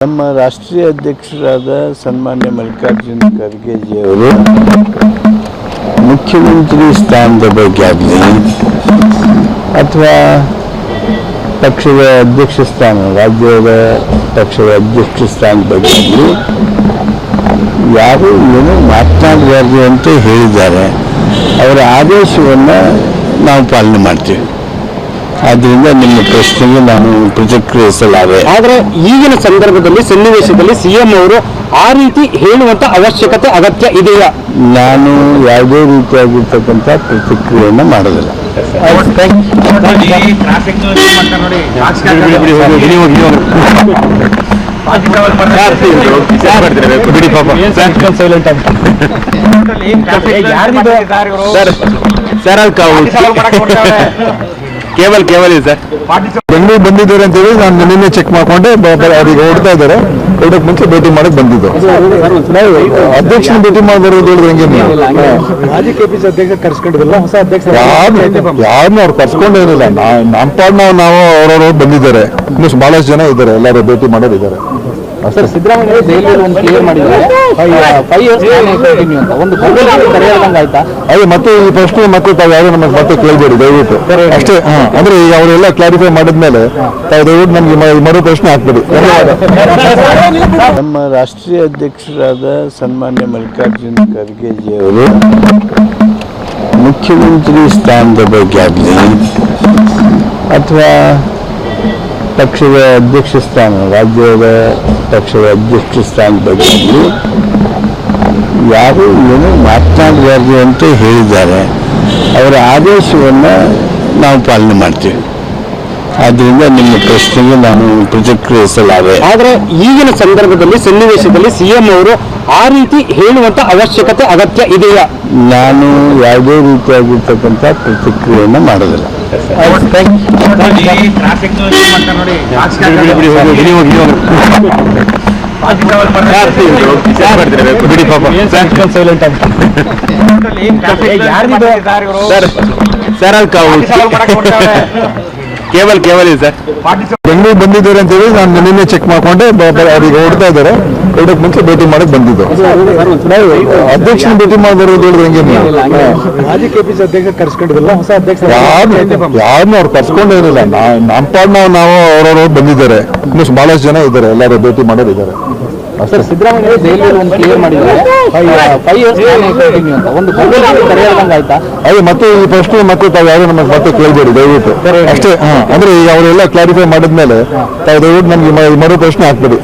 ನಮ್ಮ ರಾಷ್ಟ್ರೀಯ ಅಧ್ಯಕ್ಷರಾದ ಸನ್ಮಾನ್ಯ ಮಲ್ಲಿಕಾರ್ಜುನ ಖರ್ಗೆಜಿಯವರು ಮುಖ್ಯಮಂತ್ರಿ ಸ್ಥಾನದ ಬಗ್ಗೆ ಆಗಲಿ ಅಥವಾ ಪಕ್ಷದ ಅಧ್ಯಕ್ಷ ಸ್ಥಾನ ರಾಜ್ಯದ ಪಕ್ಷದ ಅಧ್ಯಕ್ಷ ಸ್ಥಾನದ ಬಗ್ಗೆ ಆಗಲಿ ಯಾರೂ ಏನೂ ಮಾತನಾಡಬಾರ್ದು ಅಂತ ಹೇಳಿದ್ದಾರೆ. ಅವರ ಆದೇಶವನ್ನು ನಾವು ಪಾಲನೆ ಮಾಡ್ತೀವಿ. ಆದ್ದರಿಂದ ನಿಮ್ಮ ಪ್ರಶ್ನೆಗೆ ನಾನು ಪ್ರತಿಕ್ರಿಯಿಸಲಾರೆ. ಆದರೆ ಈಗಿನ ಸಂದರ್ಭದಲ್ಲಿ ಸನ್ನಿವೇಶದಲ್ಲಿ ಸಿಎಂ ಅವರು ಆ ರೀತಿ ಹೇಳುವಂತ ಅವಶ್ಯಕತೆ ಅಗತ್ಯ ಇದೆಯಾ? ನಾನು ಯಾವುದೇ ರೀತಿಯಾಗಿರ್ತಕ್ಕಂಥ ಪ್ರತಿಕ್ರಿಯೆಯನ್ನು ಮಾಡೋದಿಲ್ಲ. ಕೇವಲ ಇದೆ ಸರ್. ಬೆಂಗಳೂರು ಬಂದಿದ್ದಾರೆ ಅಂತ ಹೇಳಿ ನಾನು ನಿನ್ನೆ ಚೆಕ್ ಮಾಡ್ಕೊಂಡೆ. ಅವ್ರಿಗೆ ಓಡ್ತಾ ಇದ್ದಾರೆ. ಓಡಕ್ಕೆ ಮುಂಚೆ ಭೇಟಿ ಮಾಡಕ್ ಬಂದಿದ್ದು. ಅಧ್ಯಕ್ಷನ ಭೇಟಿ ಮಾಡಿದ್ರೆ ಹೆಂಗೆ ಮಾಜಿ ಕೆಪಿಸಿ ಅಧ್ಯಕ್ಷ ಕರ್ಸ್ಕೊಂಡಿರಲ್ಲ, ಹೊಸ ಅಧ್ಯಕ್ಷ ಯಾರನ್ನೂ ಅವ್ರು ಕರ್ಸ್ಕೊಂಡೇನಿಲ್ಲ. ನಮ್ಮ ಪಾಡ್ ನಾವು ಅವ್ರವ್ರು ಬಂದಿದ್ದಾರೆ. ಇನ್ನು ಬಹಳಷ್ಟು ಜನ ಇದ್ದಾರೆ, ಎಲ್ಲರೂ ಭೇಟಿ ಮಾಡೋರು ಇದ್ದಾರೆ. ಸರ್, ಸಿದ್ದರಾಮಯ್ಯ ದೆಹಲಿಯಲ್ಲಿ ಒಂದು ಕ್ಲಿಯರ್ ಮಾಡಿದ್ದಾರೆ, 5 years ಕಂಟಿನ್ಯೂ ಅಂತ. ಒಂದು ಆಯ್ತಾ? ಅದೇ ಮತ್ತೆ ಈ ಪ್ರಶ್ನೆ ಮತ್ತೆ ತಾವು ಯಾರು ನಮಗೆ ಮತ್ತೆ ಕೇಳಬೇಡಿ ದಯವಿಟ್ಟು ಅಷ್ಟೇ. ಅಂದ್ರೆ ಈಗ ಅವರೆಲ್ಲ ಕ್ಲಾರಿಫೈ ಮಾಡಿದ್ಮೇಲೆ ತಾವು ದಯವಿಟ್ಟು ನಮ್ಗೆ ಮರು ಪ್ರಶ್ನೆ ಹಾಕ್ಬೇಡಿ. ನಮ್ಮ ರಾಷ್ಟ್ರೀಯ ಅಧ್ಯಕ್ಷರಾದ ಸನ್ಮಾನ್ಯ ಮಲ್ಲಿಕಾರ್ಜುನ ಖರ್ಗೆಜಿಯವರು ಮುಖ್ಯಮಂತ್ರಿ ಸ್ಥಾನದ ಬಗ್ಗೆ ಆಗಲಿ ಅಥವಾ ಪಕ್ಷದ ಅಧ್ಯಕ್ಷ ಸ್ಥಾನ ರಾಜ್ಯದ ಪಕ್ಷದ ಅಧ್ಯಕ್ಷ ಸ್ಥಾನದ ಬಗ್ಗೆ ಆಗಲಿ ಯಾರೂ ಏನೂ ಮಾತನಾಡಬಾರ್ದು ಅಂತ ಹೇಳಿದ್ದಾರೆ. ಅವರ ಆದೇಶವನ್ನು ನಾವು ಪಾಲನೆ ಮಾಡ್ತೀವಿ. ಆದ್ದರಿಂದ ನಿಮ್ಮ ಪ್ರಶ್ನೆಗೆ ನಾನು ಪ್ರತಿಕ್ರಿಯಿಸಲಾರೆ. ಆದರೆ ಈಗಿನ ಸಂದರ್ಭದಲ್ಲಿ ಸನ್ನಿವೇಶದಲ್ಲಿ ಸಿಎಂ ಅವರು ಆ ರೀತಿ ಹೇಳುವಂತ ಅವಶ್ಯಕತೆ ಅಗತ್ಯ ಇದೆಯಾ? ನಾನು ಯಾವುದೇ ರೀತಿಯಾಗಿರ್ತಕ್ಕಂಥ ಪ್ರತಿಕ್ರಿಯೆಯನ್ನು ಮಾಡೋದಿಲ್ಲ. ಕೇವಲ ಇದೆ ಸರ್. ಬೆಂಗಳೂರು ಬಂದಿದ್ದಾರೆ ಅಂತ ಹೇಳಿ ನಾನು ನಿನ್ನೆ ಚೆಕ್ ಮಾಡ್ಕೊಂಡೆ. ಅವ್ರಿಗೆ ಓಡ್ತಾ ಇದ್ದಾರೆ. ಓಡಕ್ಕೆ ಮುಂಚೆ ಭೇಟಿ ಮಾಡಕ್ ಬಂದಿದ್ದು. ಅಧ್ಯಕ್ಷನ ಭೇಟಿ ಮಾಡಿದ್ರೆ ಹೆಂಗೆ ಮಾಜಿ ಕೆಪಿಸಿ ಅಧ್ಯಕ್ಷ ಕರ್ಸ್ಕೊಂಡಿರಲ್ಲ, ಹೊಸ ಅಧ್ಯಕ್ಷ ಯಾರನ್ನೂ ಅವ್ರು ಕರ್ಸ್ಕೊಂಡೇನಿಲ್ಲ. ನಮ್ಮ ಪಾಡ್ ನಾವು ಅವ್ರವ್ರು ಬಂದಿದ್ದಾರೆ. ಇನ್ನು ಬಹಳಷ್ಟು ಜನ ಇದ್ದಾರೆ, ಎಲ್ಲರೂ ಭೇಟಿ ಮಾಡೋರು ಇದ್ದಾರೆ. ಸರ್, ಸಿದ್ದರಾಮಯ್ಯ ದೆಹಲಿಯಲ್ಲಿ ಒಂದು ಕ್ಲಿಯರ್ ಮಾಡಿದ್ದಾರೆ, 5 years ಕಂಟಿನ್ಯೂ ಅಂತ. ಒಂದು ಆಯ್ತಾ? ಅದೇ ಮತ್ತೆ ಈ ಪ್ರಶ್ನೆ ಮತ್ತೆ ತಾವು ಯಾರು ನಮಗೆ ಮತ್ತೆ ಕೇಳಬೇಡಿ ದಯವಿಟ್ಟು ಅಷ್ಟೇ. ಅಂದ್ರೆ ಈಗ ಅವರೆಲ್ಲ ಕ್ಲಾರಿಫೈ ಮಾಡಿದ್ಮೇಲೆ ತಾವು ದಯವಿಟ್ಟು ನಮ್ಗೆ ಮರು ಪ್ರಶ್ನೆ ಹಾಕ್ಬೇಡಿ.